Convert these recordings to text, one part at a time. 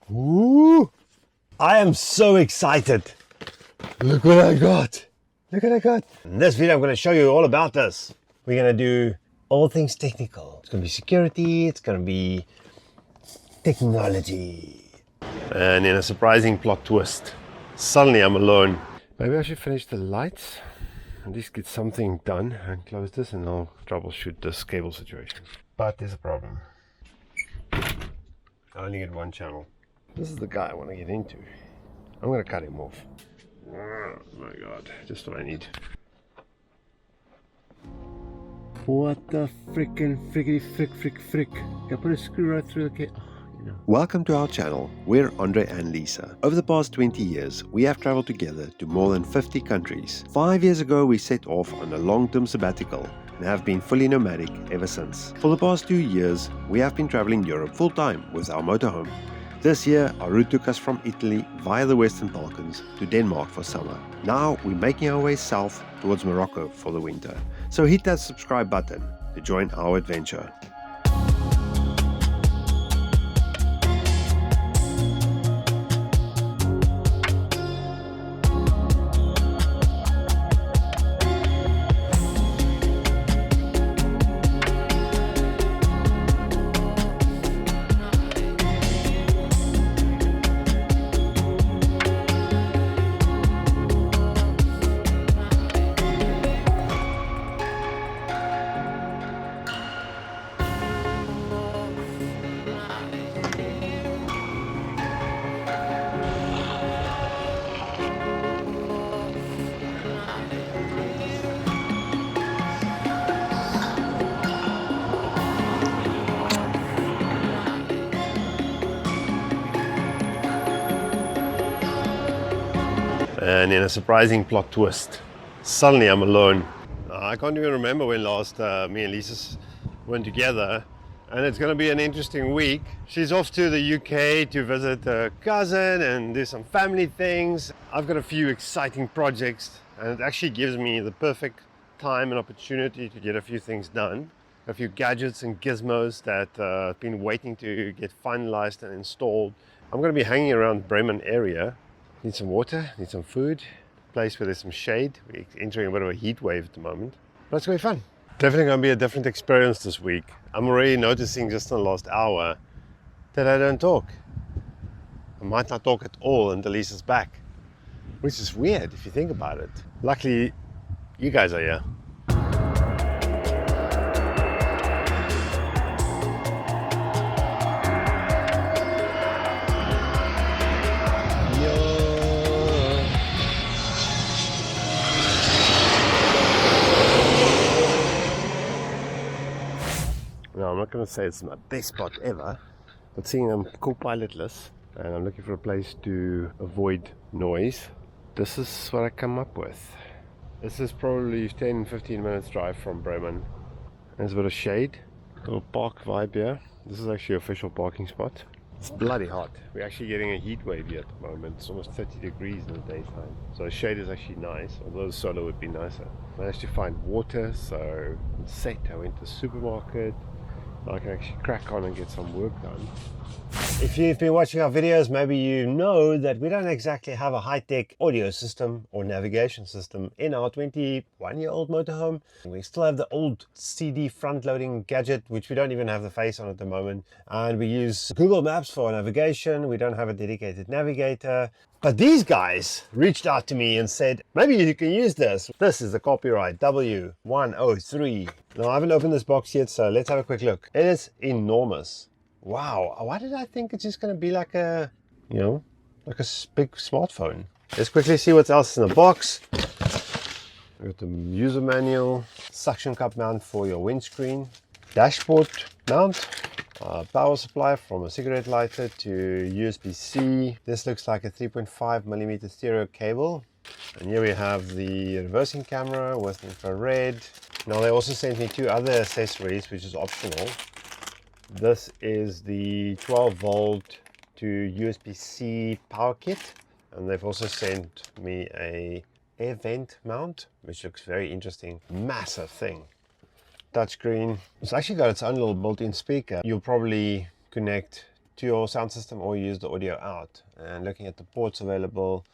Ooh, I am so excited. Look what I got. Look what I got. In this video, I'm going to show you all about this. We're going to do all things technical. It's going to be security. It's going to be technology. And in a surprising plot twist, suddenly I'm alone. Maybe I should finish the lights. At least get something done and close this, and I'll troubleshoot this cable situation. But there's a problem. I only get one channel. This is the guy I want to get into. I'm going to cut him off. Oh my god, just what I need. What the frickin' frickety frick. Can I put a screw right through the cable? Welcome to our channel. We're Andre and Lisa. Over the past 20 years, we have traveled together to more than 50 countries. 5 years ago, we set off on a long-term sabbatical and have been fully nomadic ever since. For the past 2 years, we have been traveling Europe full-time with our motorhome. This year, our route took us from Italy via the Western Balkans to Denmark for summer. Now, we're making our way south towards Morocco for the winter. So hit that subscribe button to join our adventure. And in a surprising plot twist, suddenly I'm alone. I can't even remember when last me and Lisa went together, and it's going to be an interesting week. She's off to the UK to visit her cousin and do some family things. I've got a few exciting projects, and it actually gives me the perfect time and opportunity to get a few things done. A few gadgets and gizmos that I've been waiting to get finalized and installed. I'm going to be hanging around Bremen area. Need some water, need some food, place where there's some shade. We're entering a bit of a heat wave at the moment, but it's going to be fun. Definitely going to be a different experience this week. I'm already noticing just in the last hour that I don't talk. I might not talk at all until Lisa's back, which is weird if you think about it. Luckily, you guys are here. Now, I'm not going to say it's my best spot ever, but seeing I'm co-pilotless and I'm looking for a place to avoid noise, this is what I come up with. This is probably 10-15 minutes drive from Bremen. There's a bit of shade, a little park vibe here. This is actually an official parking spot. It's bloody hot. We're actually getting a heat wave here at the moment. It's almost 30 degrees in the daytime. So the shade is actually nice, although the solar would be nicer. Managed to find water, so set. I went to the supermarket. I can actually crack on and get some work done. If you've been watching our videos, maybe you know that we don't exactly have a high-tech audio system or navigation system in our 21-year-old motorhome. We still have the old CD front-loading gadget, which we don't even have the face on at the moment. And we use Google Maps for navigation. We don't have a dedicated navigator. But these guys reached out to me and said, maybe you can use this. This is the copyright W103. Now, I haven't opened this box yet, so let's have a quick look. It is enormous. Wow, why did I think it's just going to be like a, you know, like a big smartphone? Let's quickly see what else is in the box. We've got the user manual, suction cup mount for your windscreen, dashboard mount, power supply from a cigarette lighter to USB-C. This looks like a 3.5mm stereo cable. And here we have the reversing camera with infrared. Now they also sent me two other accessories, which is optional. This is the 12 volt to USB-C power kit, and they've also sent me a air vent mount, which looks very interesting. Massive thing. Touchscreen. It's actually got its own little built-in speaker. You'll probably connect to your sound system or use the audio out. And looking at the ports available,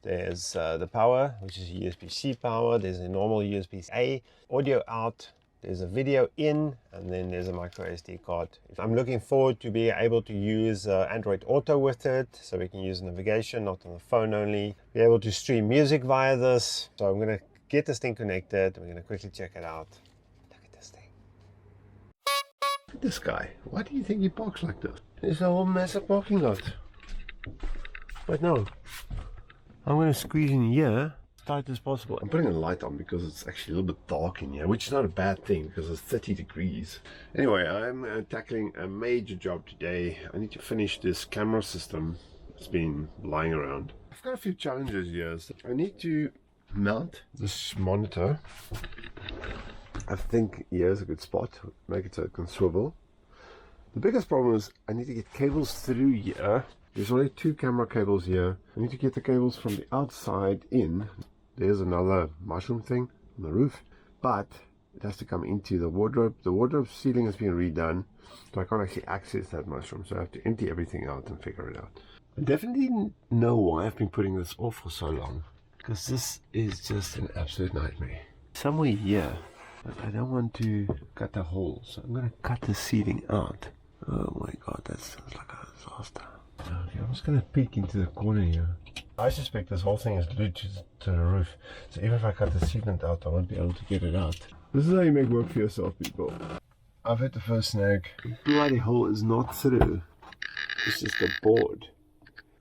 there's the power, which is USB-C power. There's a normal USB-A audio out. There's a video in, and then there's a micro SD card. I'm looking forward to being able to use Android Auto with it, so we can use navigation, not on the phone only. Be able to stream music via this. So I'm going to get this thing connected. We're going to quickly check it out. Look at this thing. Look at this guy. Why do you think he parks like this? There's a whole massive parking lot. But no, I'm going to squeeze in here tight as possible. I'm putting a light on because it's actually a little bit dark in here, which is not a bad thing because it's 30 degrees. Anyway, I'm tackling a major job today. I need to finish this camera system. It's been lying around. I've got a few challenges here. So I need to mount this monitor. I think here's a good spot. Make it so it can swivel. The biggest problem is I need to get cables through here. There's only 2 camera cables here. I need to get the cables from the outside in. There's another mushroom thing on the roof, but it has to come into the wardrobe. The wardrobe ceiling has been redone, so I can't actually access that mushroom, so I have to empty everything out and figure it out. I definitely didn't know why I've been putting this off for so long, because this is just an absolute nightmare. Somewhere here, but I don't want to cut a hole, so I'm going to cut the ceiling out. Oh my god, that sounds like a disaster. Okay, I'm just going to peek into the corner here. I suspect this whole thing is glued to the roof, so even if I cut the sealant out, I won't be able to get it out. This is how you make work for yourself, people. I've hit the first snag. The bloody hole is not through. It's just a board.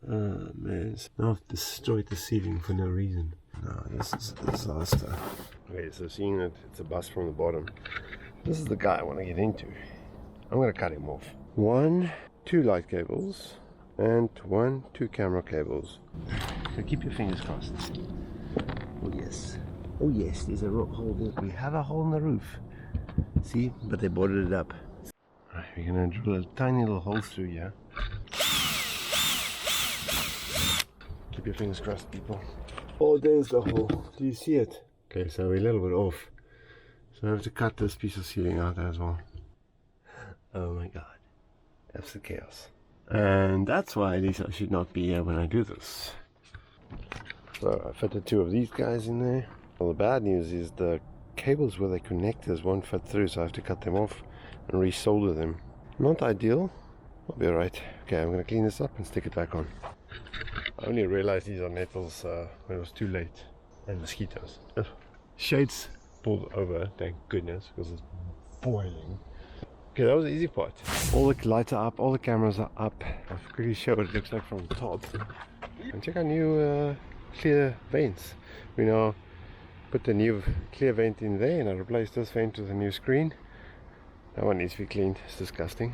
Oh man, now I've destroyed the ceiling for no reason. No, this is a disaster. Okay, so seeing that it's a bust from the bottom, this is the guy I want to get into. I'm going to cut him off. 1, 2 light cables. And 1, 2 camera cables. So keep your fingers crossed. Oh yes. Oh yes, there's a hole there. We have a hole in the roof. See? But they boarded it up. Alright, we're gonna drill a tiny little hole through here. Keep your fingers crossed, people. Oh, there's the hole. Do you see it? Okay, so we're a little bit off. So I have to cut this piece of ceiling out as well. Oh my god. Absolute chaos. And that's why Lisa should not be here when I do this. So I fitted 2 of these guys in there. Well, the bad news is the cables where they connect won't fit through, so I have to cut them off and resolder them. Not ideal. I'll be alright. Okay, I'm going to clean this up and stick it back on. I only realized these are nettles when it was too late. And mosquitoes. Ugh. Shades pulled over, thank goodness, because it's boiling. Okay, that was the easy part. All the lights are up, all the cameras are up. I'll quickly show what it looks like from the top. And check our new clear vents. We now put the new clear vent in there, and I replaced this vent with a new screen. That one needs to be cleaned, it's disgusting.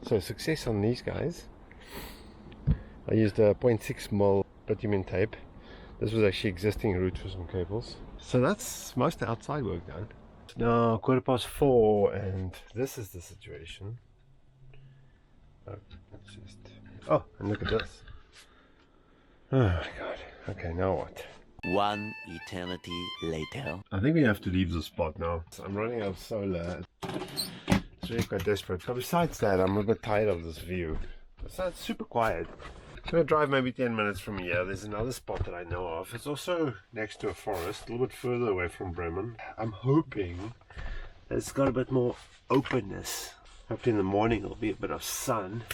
So success on these guys. I used a 0.6mm bitumen tape. This was actually existing route for some cables. So that's most of the outside work done. Now 4:15, and this is the situation. Oh, and look at this. Oh my god. Okay, now what? One eternity later. I think we have to leave the spot now. I'm running out of solar. It's really quite desperate. But besides that, I'm a bit tired of this view. It's super quiet. I'm going to drive maybe 10 minutes from here. There's another spot that I know of. It's also next to a forest, a little bit further away from Bremen. I'm hoping that it's got a bit more openness. Hopefully in the morning there'll be a bit of sun.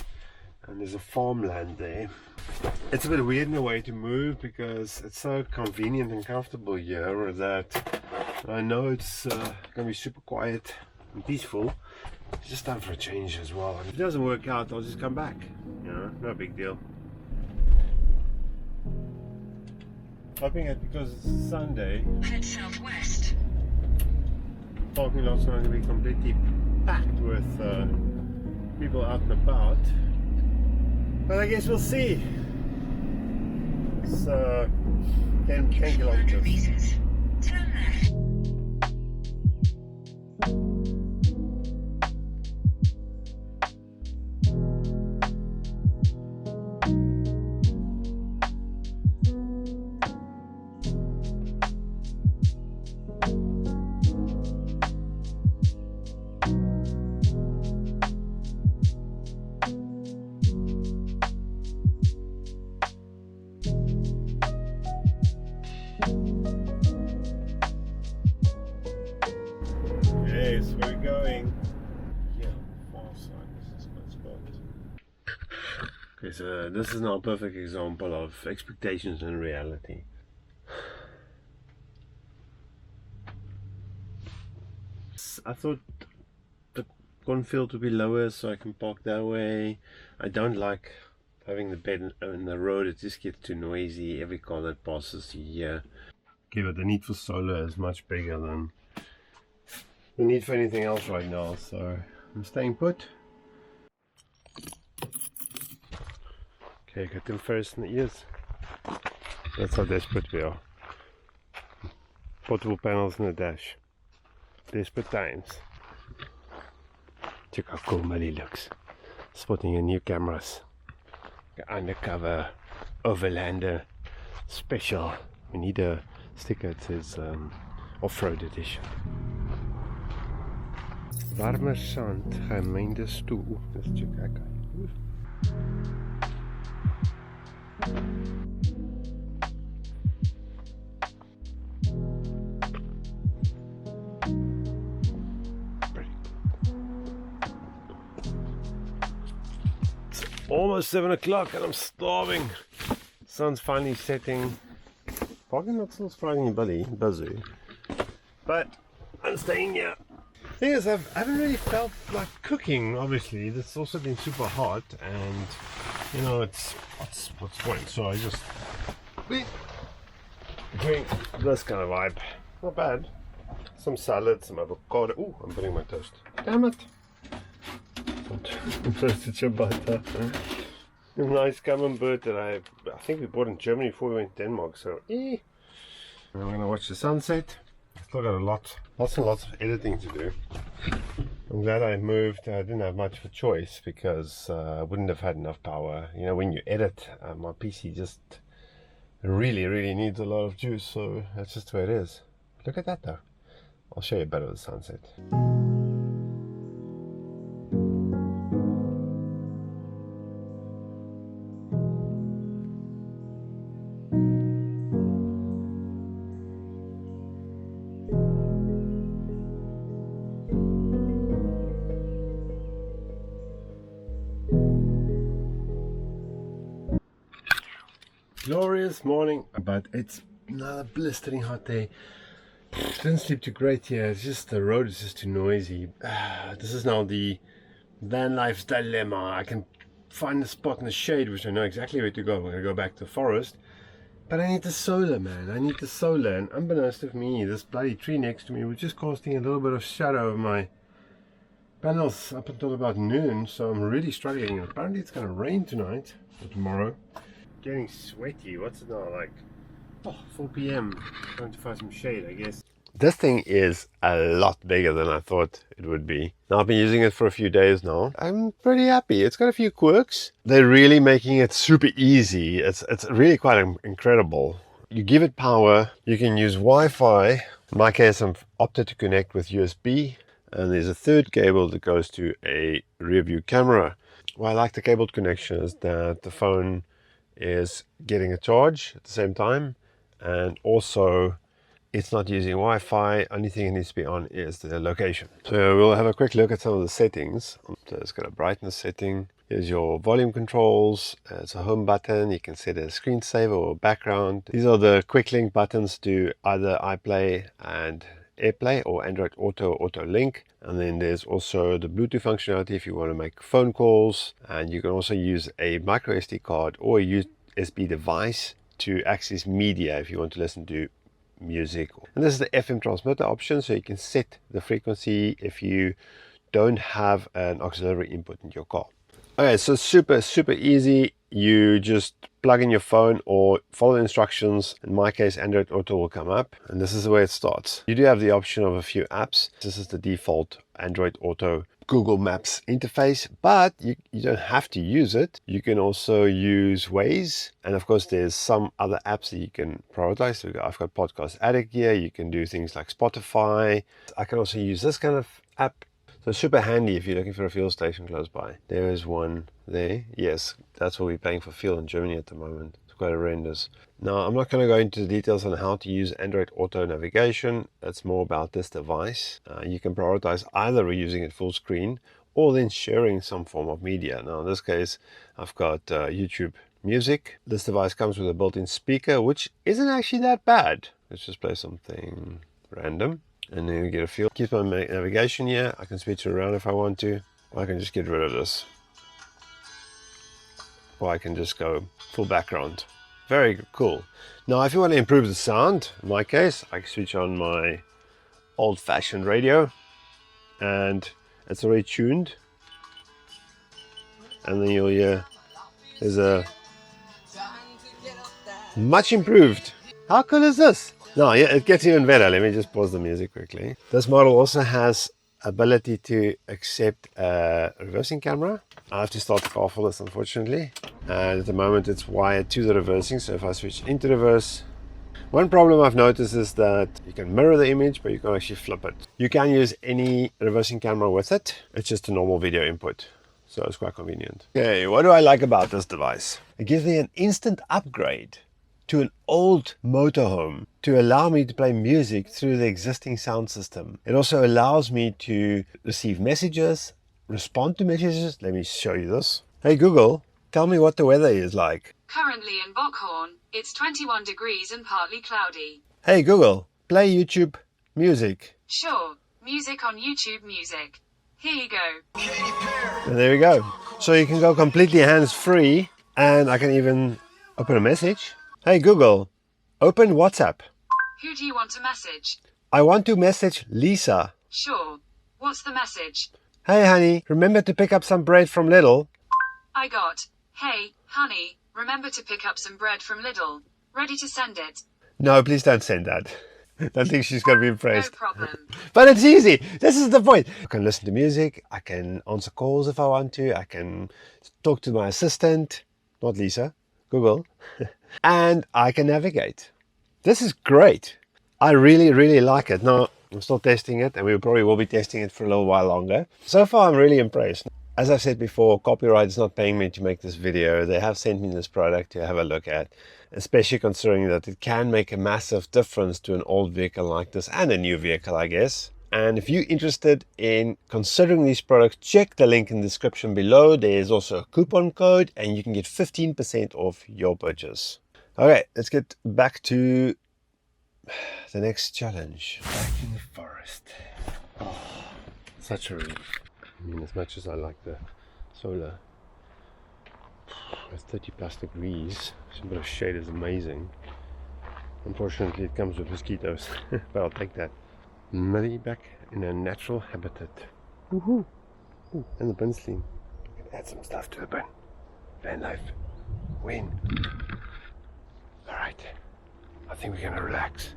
And there's a farmland there. It's a bit weird in a way to move because it's so convenient and comfortable here that I know it's going to be super quiet and peaceful. It's just time for a change as well. And if it doesn't work out, I'll just come back. You know, no big deal. Hoping that because it's Sunday, head southwest. parking lots are going to be completely packed with people out and about. But I guess we'll see. It's 10 kilometers. Meters. Turn left. Okay, so this is now a perfect example of expectations and reality. I thought the cornfield would be lower so I can park that way. I don't like having the bed in the road. It just gets too noisy. Every car that passes here. Okay, but the need for solar is much bigger than the need for anything else right now, so I'm staying put. Okay, got them first in the ears. That's how desperate we are. Portable panels in the dash. Desperate times. Check how cool Millie looks. Spotting her new cameras. The undercover Overlander special. We need a sticker. It says off-road edition. Warme sand, gemeende stoel. Let's check that guy. It's almost 7 o'clock and I'm starving. Sun's finally setting. Parking lot still surprisingly busy. But I'm staying here. Thing is, I haven't really felt like cooking. Obviously, it's also been super hot, and you know, it's what's point. So I just drink this kind of vibe. Not bad. Some salad, some avocado. Ooh, I'm burning my toast. Damn it! Some toasted ciabatta. A nice camembert that I think we bought in Germany before we went to Denmark. So, I'm gonna watch the sunset. Still got lots and lots of editing to do. I'm glad I moved. I didn't have much of a choice because I wouldn't have had enough power. You know, when you edit, my PC just really needs a lot of juice, so that's just the way it is. Look at that though. I'll show you better with the sunset. Glorious morning, but it's another blistering hot day. Didn't sleep too great here. It's just the road is just too noisy. This is now the van life's dilemma. I can find a spot in the shade, which I know exactly where to go. We're gonna go back to the forest, but I need the solar, man. I need the solar, and unbeknownst to me, this bloody tree next to me was just casting a little bit of shadow over my panels up until about noon. So I'm really struggling. Apparently, it's gonna rain tonight or tomorrow. Getting sweaty. What's it now, like 4 p.m. Trying to find some shade, I guess. This thing is a lot bigger than I thought it would be. Now I've been using it for a few days now. I'm pretty happy. It's got a few quirks. They're really making it super easy. It's really quite incredible. You give it power, you can use Wi-Fi. In my case, I've opted to connect with USB, and there's a third cable that goes to a rear view camera. What I like the cabled connection is that the phone is getting a charge at the same time, and also it's not using Wi-Fi. Only thing it needs to be on is the location. So we'll have a quick look at some of the settings. So it's got a brightness setting. Here's your volume controls. It's a home button. You can set a screensaver or background. These are the quick link buttons to either iPlay and AirPlay or Android Auto, Auto Link. And then there's also the Bluetooth functionality if you want to make phone calls. And you can also use a micro SD card or a USB device to access media if you want to listen to music. And this is the FM transmitter option, so you can set the frequency if you don't have an auxiliary input in your car. Okay, so super easy. You just plug in your phone or follow the instructions. In my case, Android Auto will come up, and this is the way it starts. You do have the option of a few apps. This is the default Android Auto Google Maps interface, but you don't have to use it. You can also use Waze, and of course there's some other apps that you can prioritize. So I've got Podcast Addict here. You can do things like Spotify. I can also use this kind of app. So super handy if you're looking for a fuel station close by. There is one there. Yes, that's what we're paying for fuel in Germany at the moment. It's quite horrendous. Now, I'm not going to go into the details on how to use Android Auto navigation. It's more about this device. You can prioritize either using it full screen or then sharing some form of media. Now in this case, I've got YouTube Music. This device comes with a built-in speaker, which isn't actually that bad. Let's just play something random, and then you get a feel. Keep my navigation here. I can switch it around if I want to, or I can just get rid of this, or I can just go full background. Very cool. Now if you want to improve the sound, in my case, I can switch on my old-fashioned radio, and it's already tuned, and then you'll hear there's a much improved. How cool is this? No, yeah, it gets even better. Let me just pause the music quickly. This model also has ability to accept a reversing camera. I have to start the car for this, unfortunately, and at the moment it's wired to the reversing. So if I switch into reverse, one problem I've noticed is that you can mirror the image, but you can't actually flip it. You can use any reversing camera with it. It's just a normal video input, so it's quite convenient. Okay, what do I like about this device? It gives me an instant upgrade to an old motorhome to allow me to play music through the existing sound system. It also allows me to receive messages, respond to messages. Let me show you this. Hey Google, tell me what the weather is like. Currently in Bockhorn, it's 21 degrees and partly cloudy. Hey Google, play YouTube Music. Sure, music on YouTube Music. Here you go. And there we go. So you can go completely hands-free, and I can even open a message. Hey Google, open WhatsApp. Who do you want to message? I want to message Lisa. Sure. What's the message? Hey honey, remember to pick up some bread from Lidl. I got, hey, honey, remember to pick up some bread from Lidl. Ready to send it. No, please don't send that. I think she's going to be impressed. No problem. But it's easy. This is the point. I can listen to music. I can answer calls if I want to. I can talk to my assistant, not Lisa, Google. And I can navigate. This is great. I really, really like it. Now, I'm still testing it, and we probably will be testing it for a little while longer. So far, I'm really impressed. As I've said before, copyright is not paying me to make this video. They have sent me this product to have a look at, especially considering that it can make a massive difference to an old vehicle like this, and a new vehicle, I guess. And if you're interested in considering these products, check the link in the description below. There's also a coupon code, and you can get 15% off your purchase. Okay, let's get back to the next challenge. Back in the forest. Oh, such a relief. I mean, as much as I like the solar, it's 30 plus degrees. So a bit of shade is amazing. Unfortunately, it comes with mosquitoes, but I'll take that. Millie back in her natural habitat. Woohoo! Ooh, and the bin sleeve. Add some stuff to the bin. Van life. When? Alright. I think we're gonna relax.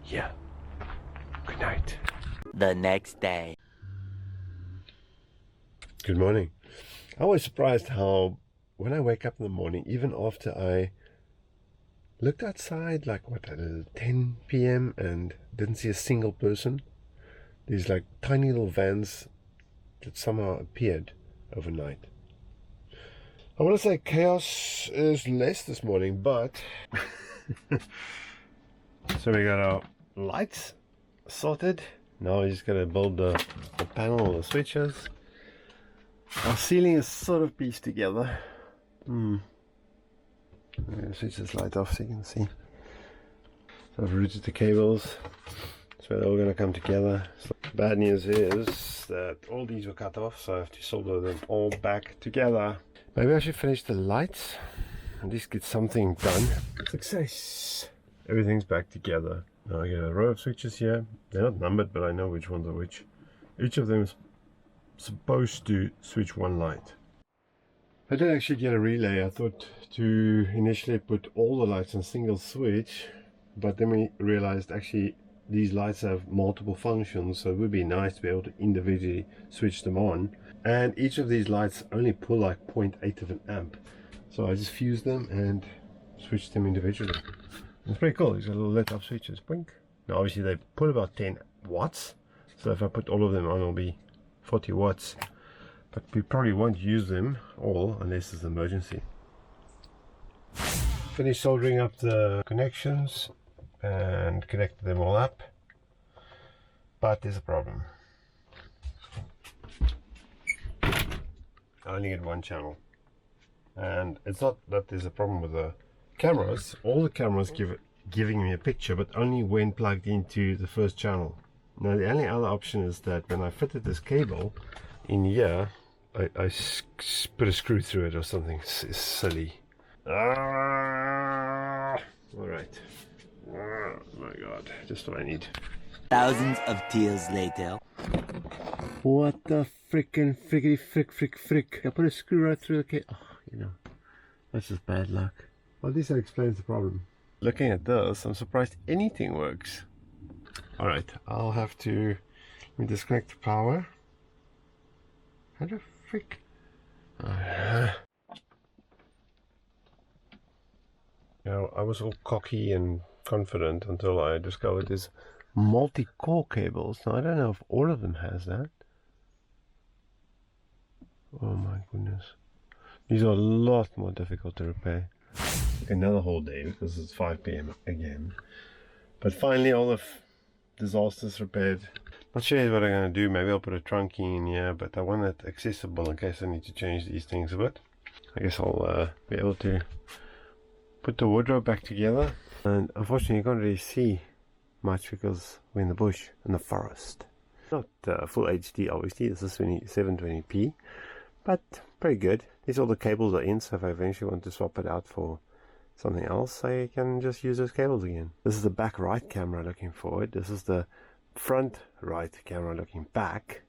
Yeah. Good night. The next day. Good morning. I was surprised how when I wake up in the morning, even after I looked outside like what, at 10 p.m. and didn't see a single person, these like tiny little vans that somehow appeared overnight. I want to say chaos is less this morning, but so we got our lights sorted. Now we're just gonna build the panel, the switches. Our ceiling is sort of pieced together. I'm gonna switch this light off so you can see. So I've routed the cables, so they're all gonna come together. So bad news is that all these were cut off, so I have to solder them all back together. Maybe I should finish the lights, at least get something done. Success! Everything's back together. Now I get a row of switches here. They're not numbered, but I know which ones are which. Each of them is supposed to switch one light. I didn't actually get a relay. I thought to initially put all the lights on a single switch, but then we realized actually these lights have multiple functions, so it would be nice to be able to individually switch them on. And each of these lights only pull like 0.8 of an amp, so I just fused them and switched them individually. It's pretty cool. These are little lit up switches. Blink. Now obviously they pull about 10 watts, so if I put all of them on, it'll be 40 watts, but we probably won't use them all unless it's an emergency. Finished soldering up the connections and connected them all up, but there's a problem. I only get one channel. And it's not that there's a problem with the cameras. All the cameras giving me a picture, but only when plugged into the first channel. Now the only other option is that when I fitted this cable in here, I put a screw through it or something silly. Alright. Oh my god, just what I need. Thousands of tears later. What the frickin' frickety frick. I put a screw right through the cable. Oh, you know, that's just bad luck. Well, at least that explains the problem. Looking at this, I'm surprised anything works. Alright, I'll have to let me disconnect the power. How the frick? Now, I was all cocky and confident until I discovered there's multi-core cables. Now, I don't know if all of them has that. Oh my goodness. These are a lot more difficult to repair. Another whole day because it's 5 PM again. But finally all the disasters repaired. Not sure what I'm going to do. Maybe I'll put a trunking in here, but I want it accessible in case I need to change these things a bit. I guess I'll be able to put the wardrobe back together. And unfortunately you can't really see much because we're in the bush, in the forest. Not full HD obviously, this is 720p, but pretty good. These all the cables are in, so if I eventually want to swap it out for something else, I can just use those cables again. This is the back right camera looking forward. This is the front right camera looking back.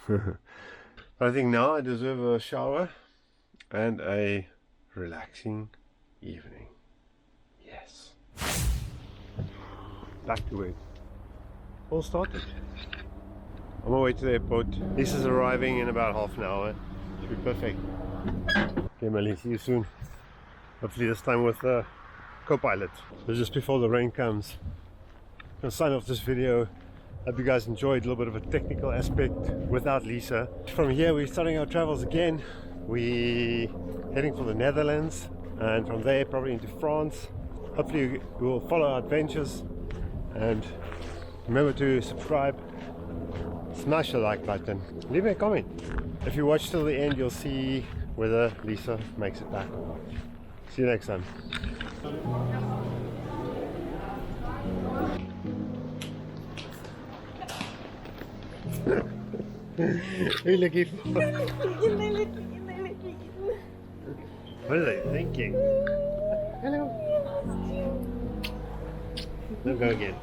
I think now I deserve a shower and a relaxing evening. Yes. Back to it. All started. On my way to the airport. Lisa's arriving in about half an hour. Should be perfect. Okay, Melly, see you soon. Hopefully this time with the co-pilot. So just before the rain comes, I'm going to sign off this video. Hope you guys enjoyed a little bit of a technical aspect without Lisa. From here we're starting our travels again. We're heading for the Netherlands and from there probably into France. Hopefully we will follow our adventures, and remember to subscribe, smash the like button, leave me a comment. If you watch till the end you'll see whether Lisa makes it back or not. See you next time. Who are you looking for? What are they thinking? Hello. Don't go again.